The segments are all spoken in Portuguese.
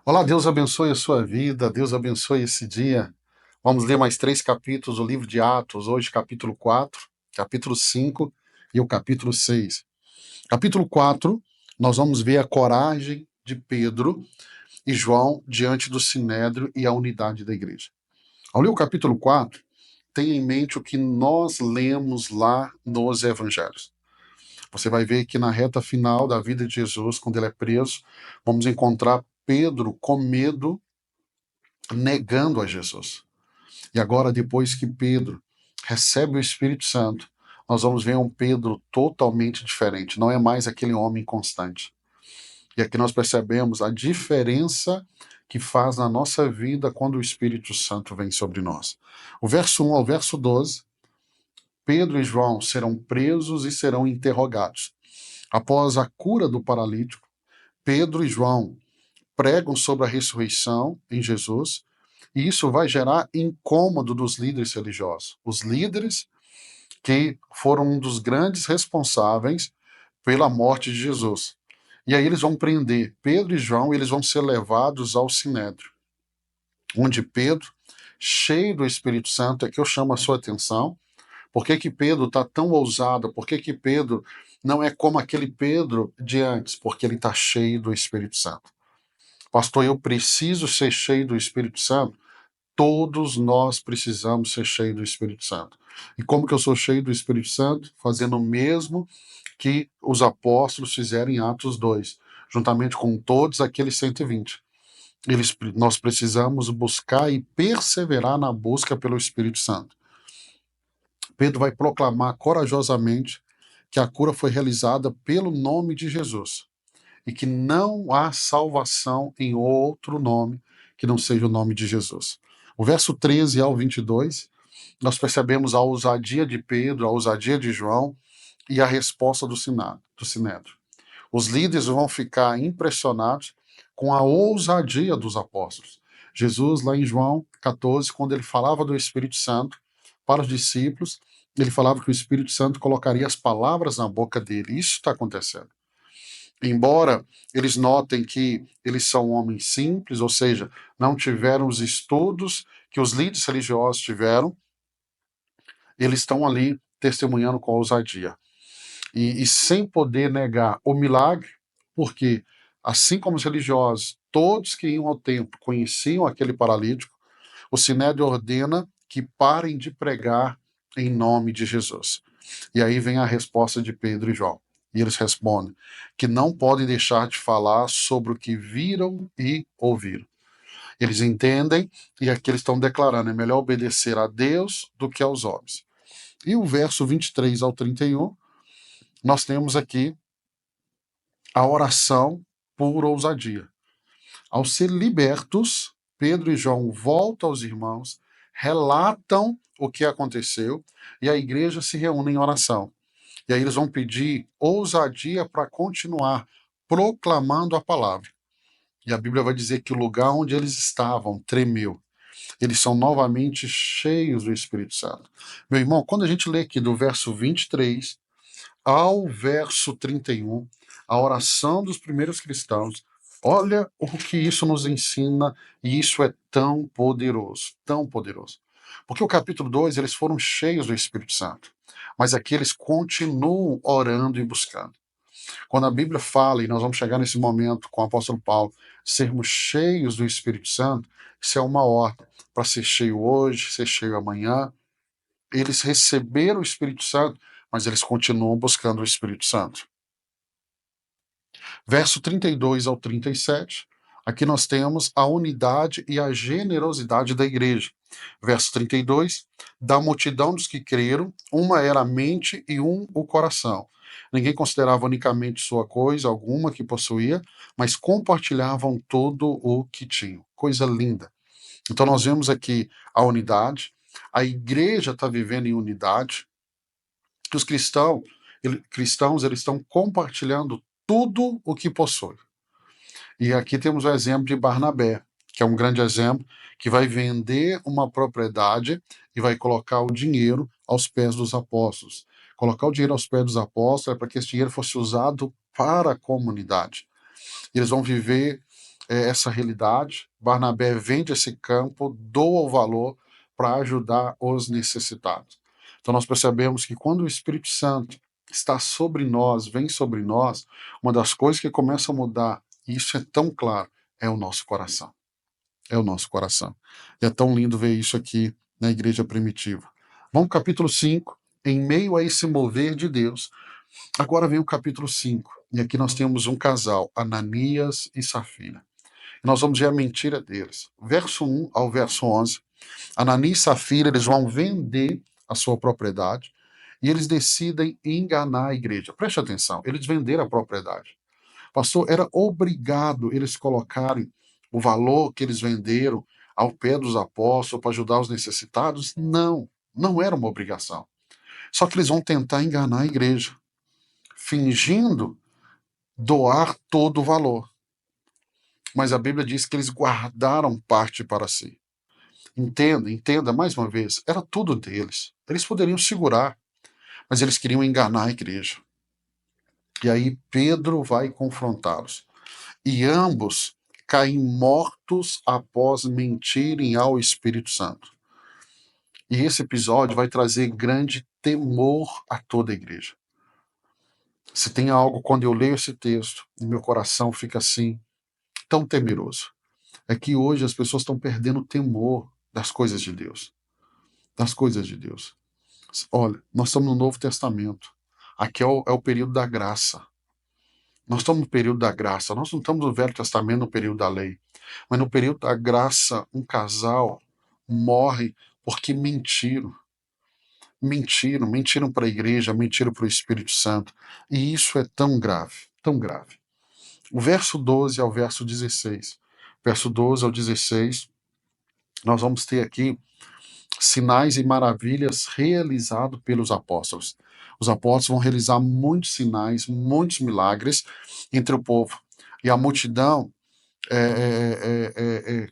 Olá, Deus abençoe a sua vida, Deus abençoe esse dia. Vamos ler mais 3 capítulos do livro de Atos, hoje capítulo 4, capítulo 5 e o capítulo 6. Capítulo 4, nós vamos ver a coragem de Pedro e João diante do Sinédrio e a unidade da igreja. Ao ler o capítulo 4, tenha em mente o que nós lemos lá nos evangelhos. Você vai ver que na reta final da vida de Jesus, quando ele é preso, vamos encontrar Pedro com medo, negando a Jesus. E agora, depois que Pedro recebe o Espírito Santo, nós vamos ver um Pedro totalmente diferente. Não é mais aquele homem constante. E aqui nós percebemos a diferença que faz na nossa vida quando o Espírito Santo vem sobre nós. O verso 1 ao verso 12, Pedro e João serão presos e serão interrogados. Após a cura do paralítico, Pedro e João pregam sobre a ressurreição em Jesus, e isso vai gerar incômodo dos líderes religiosos. Os líderes que foram um dos grandes responsáveis pela morte de Jesus. E aí eles vão prender Pedro e João e eles vão ser levados ao Sinédrio, onde Pedro, cheio do Espírito Santo, é que eu chamo a sua atenção. Por que que Pedro está tão ousado? Por que que Pedro não é como aquele Pedro de antes? Porque ele está cheio do Espírito Santo. Pastor, eu preciso ser cheio do Espírito Santo? Todos nós precisamos ser cheios do Espírito Santo. E como que eu sou cheio do Espírito Santo? Fazendo o mesmo que os apóstolos fizeram em Atos 2, juntamente com todos aqueles 120. Nós precisamos buscar e perseverar na busca pelo Espírito Santo. Pedro vai proclamar corajosamente que a cura foi realizada pelo nome de Jesus e que não há salvação em outro nome que não seja o nome de Jesus. O verso 13 ao 22, nós percebemos a ousadia de Pedro, a ousadia de João e a resposta do Sinédrio. Os líderes vão ficar impressionados com a ousadia dos apóstolos. Jesus, lá em João 14, quando ele falava do Espírito Santo para os discípulos, ele falava que o Espírito Santo colocaria as palavras na boca dele. Isso está acontecendo. Embora eles notem que eles são homens simples, ou seja, não tiveram os estudos que os líderes religiosos tiveram, eles estão ali testemunhando com ousadia. E sem poder negar o milagre, porque, assim como os religiosos, todos que iam ao templo conheciam aquele paralítico, o Sinédrio ordena que parem de pregar em nome de Jesus. E aí vem a resposta de Pedro e João. E eles respondem que não podem deixar de falar sobre o que viram e ouviram. Eles entendem e aqui eles estão declarando: é melhor obedecer a Deus do que aos homens. E o verso 23 ao 31, nós temos aqui a oração por ousadia. Ao ser libertos, Pedro e João voltam aos irmãos, relatam o que aconteceu e a igreja se reúne em oração. E aí eles vão pedir ousadia para continuar proclamando a palavra. E a Bíblia vai dizer que o lugar onde eles estavam tremeu. Eles são novamente cheios do Espírito Santo. Meu irmão, quando a gente lê aqui do verso 23 ao verso 31, a oração dos primeiros cristãos, olha o que isso nos ensina, e isso é tão poderoso, tão poderoso. Porque o capítulo 2 eles foram cheios do Espírito Santo, mas aqui eles continuam orando e buscando. Quando a Bíblia fala, e nós vamos chegar nesse momento com o apóstolo Paulo, sermos cheios do Espírito Santo, isso é uma ordem para ser cheio hoje, ser cheio amanhã. Eles receberam o Espírito Santo, mas eles continuam buscando o Espírito Santo. Verso 32 ao 37, aqui nós temos a unidade e a generosidade da igreja. Verso 32, da multidão dos que creram, uma era a mente e um o coração. Ninguém considerava unicamente sua coisa alguma que possuía, mas compartilhavam tudo o que tinham. Coisa linda. Então nós vemos aqui a unidade, a igreja está vivendo em unidade, que os cristãos eles estão compartilhando tudo o que possuem. E aqui temos o exemplo de Barnabé, que é um grande exemplo, que vai vender uma propriedade e vai colocar o dinheiro aos pés dos apóstolos. Colocar o dinheiro aos pés dos apóstolos é para que esse dinheiro fosse usado para a comunidade. Eles vão viver essa realidade. Barnabé vende esse campo, doa o valor para ajudar os necessitados. Então nós percebemos que quando o Espírito Santo está sobre nós, vem sobre nós, uma das coisas que começa a mudar, e isso é tão claro, é o nosso coração. É o nosso coração. E é tão lindo ver isso aqui na igreja primitiva. Vamos para o capítulo 5. Em meio a esse mover de Deus, agora vem o capítulo 5. E aqui nós temos um casal, Ananias e Safira. E nós vamos ver a mentira deles. Verso 1 ao verso 11. Ananias e Safira, eles vão vender a sua propriedade e eles decidem enganar a igreja. Preste atenção, eles venderam a propriedade. Pastor, era obrigado eles colocarem o valor que eles venderam ao pé dos apóstolos para ajudar os necessitados? Não, não era uma obrigação. Só que eles vão tentar enganar a igreja, fingindo doar todo o valor. Mas a Bíblia diz que eles guardaram parte para si. Entenda mais uma vez, era tudo deles. Eles poderiam segurar, mas eles queriam enganar a igreja. E aí Pedro vai confrontá-los. E ambos caem mortos após mentirem ao Espírito Santo. E esse episódio vai trazer grande temor a toda a igreja. Se tem algo, quando eu leio esse texto, o meu coração fica assim, tão temeroso. É que hoje as pessoas estão perdendo o temor das coisas de Deus. Das coisas de Deus. Olha, nós estamos no Novo Testamento. Aqui é o período da graça. Nós estamos no período da graça. Nós não estamos no Velho Testamento, no período da lei. Mas no período da graça, um casal morre porque mentiram. Mentiram para a igreja, mentiram para o Espírito Santo. E isso é tão grave, tão grave. O verso 12 ao verso 16. Verso 12 ao 16, nós vamos ter aqui sinais e maravilhas realizados pelos apóstolos. Os apóstolos vão realizar muitos sinais, muitos milagres entre o povo. E a multidão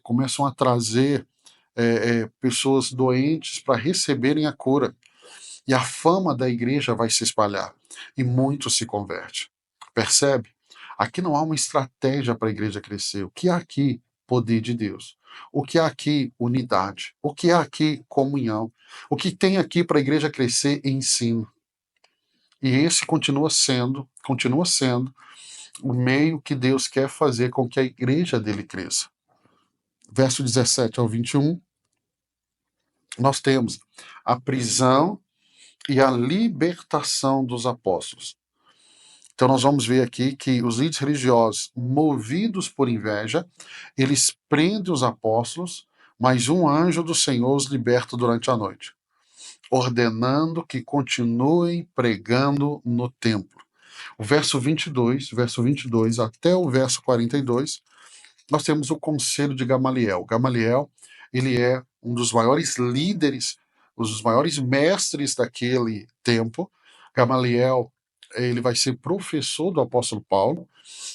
começam a trazer pessoas doentes para receberem a cura. E a fama da igreja vai se espalhar. E muitos se convertem. Percebe? Aqui não há uma estratégia para a igreja crescer. O que há aqui? Poder de Deus. O que há aqui? Unidade. O que há aqui? Comunhão. O que tem aqui para a igreja crescer? Ensino. E esse continua sendo o meio que Deus quer fazer com que a igreja dele cresça. Verso 17 ao 21, nós temos a prisão e a libertação dos apóstolos. Então nós vamos ver aqui que os líderes religiosos, movidos por inveja, eles prendem os apóstolos, mas um anjo do Senhor os liberta durante a noite, ordenando que continuem pregando no templo. O verso 22 até o verso 42, nós temos o conselho de Gamaliel. Gamaliel, ele é um dos maiores líderes, um dos maiores mestres daquele tempo. Gamaliel, ele vai ser professor do apóstolo Paulo,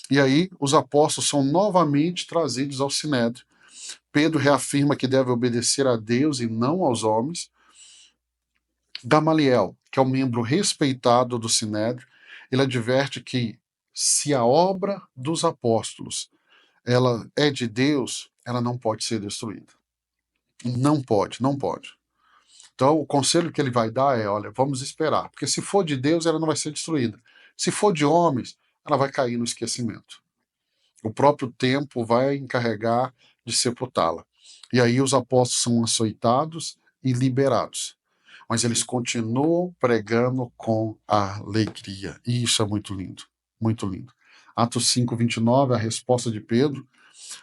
e aí os apóstolos são novamente trazidos ao Sinédrio. Pedro reafirma que deve obedecer a Deus e não aos homens. Gamaliel, que é um membro respeitado do Sinédrio, ele adverte que se a obra dos apóstolos ela é de Deus, ela não pode ser destruída. Não pode, não pode. Então, o conselho que ele vai dar é, olha, vamos esperar, porque se for de Deus, ela não vai ser destruída. Se for de homens, ela vai cair no esquecimento. O próprio tempo vai encarregar de sepultá-la. E aí os apóstolos são açoitados e liberados. Mas eles continuam pregando com alegria. E isso é muito lindo, muito lindo. Atos 5, 29, a resposta de Pedro: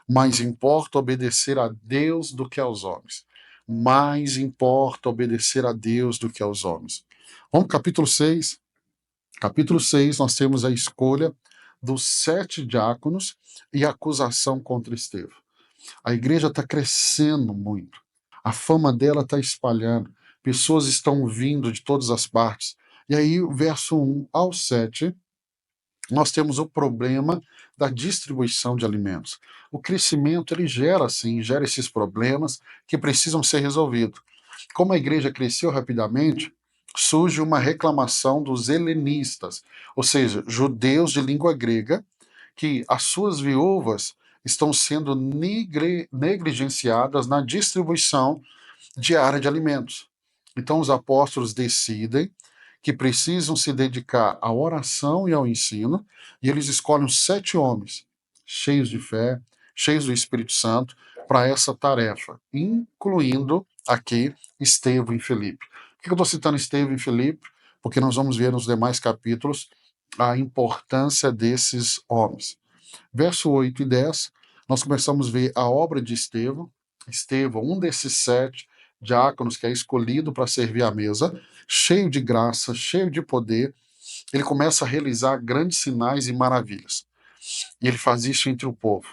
mais importa obedecer a Deus do que aos homens. Mais importa obedecer a Deus do que aos homens. Vamos para capítulo 6. Capítulo 6, nós temos a escolha dos 7 diáconos e a acusação contra Estevão. A igreja está crescendo muito. A fama dela está espalhando. Pessoas estão vindo de todas as partes. E aí, o verso 1 ao 7, nós temos o problema da distribuição de alimentos. O crescimento, ele gera, sim, gera esses problemas que precisam ser resolvidos. Como a igreja cresceu rapidamente, surge uma reclamação dos helenistas, ou seja, judeus de língua grega, que as suas viúvas, estão sendo negligenciadas na distribuição diária de alimentos. Então, os apóstolos decidem que precisam se dedicar à oração e ao ensino, e eles escolhem 7 homens, cheios de fé, cheios do Espírito Santo, para essa tarefa, incluindo aqui Estevão e Filipe. Por que eu estou citando Estevão e Filipe? Porque nós vamos ver nos demais capítulos a importância desses homens. Verso 8 e 10, nós começamos a ver a obra de Estevão. Estevão, um desses 7 diáconos que é escolhido para servir à mesa, cheio de graça, cheio de poder, ele começa a realizar grandes sinais e maravilhas. E ele faz isso entre o povo.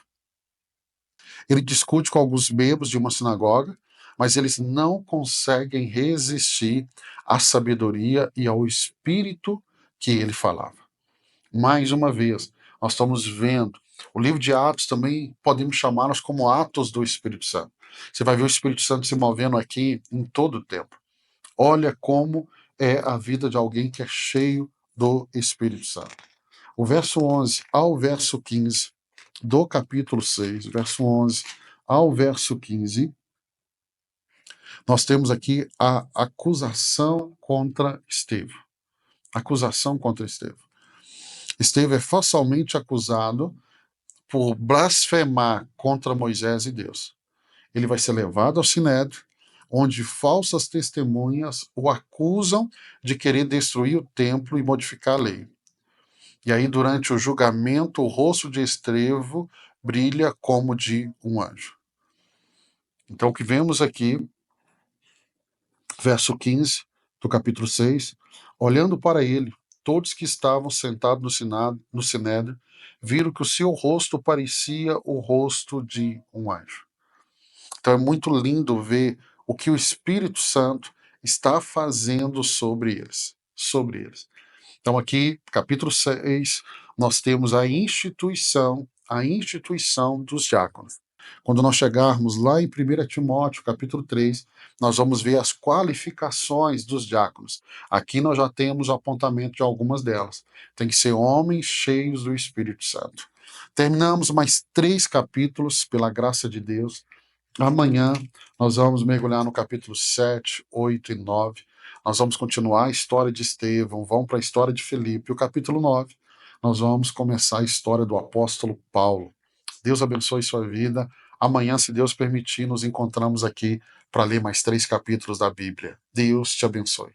Ele discute com alguns membros de uma sinagoga, mas eles não conseguem resistir à sabedoria e ao espírito que ele falava. Mais uma vez, nós estamos vendo. O livro de Atos também podemos chamá-los como Atos do Espírito Santo. Você vai ver o Espírito Santo se movendo aqui em todo o tempo. Olha como é a vida de alguém que é cheio do Espírito Santo. O verso 11 ao verso 15 do capítulo 6, verso 11 ao verso 15, nós temos aqui a acusação contra Estevão. Acusação contra Estevão. Estevão é falsamente acusado por blasfemar contra Moisés e Deus. Ele vai ser levado ao Sinédrio, onde falsas testemunhas o acusam de querer destruir o templo e modificar a lei. E aí, durante o julgamento, o rosto de Estevão brilha como de um anjo. Então, o que vemos aqui, verso 15 do capítulo 6, olhando para ele, todos que estavam sentados no Sinédrio viram que o seu rosto parecia o rosto de um anjo. Então é muito lindo ver o que o Espírito Santo está fazendo sobre eles. Sobre eles. Então aqui, capítulo 6, nós temos a instituição dos diáconos. Quando nós chegarmos lá em 1 Timóteo, capítulo 3, nós vamos ver as qualificações dos diáconos. Aqui nós já temos o apontamento de algumas delas. Tem que ser homens cheios do Espírito Santo. Terminamos mais 3 capítulos, pela graça de Deus. Amanhã nós vamos mergulhar no capítulo 7, 8 e 9. Nós vamos continuar a história de Estevão, vamos para a história de Filipe. O capítulo 9, nós vamos começar a história do apóstolo Paulo. Deus abençoe sua vida. Amanhã, se Deus permitir, nos encontramos aqui para ler mais 3 capítulos da Bíblia. Deus te abençoe.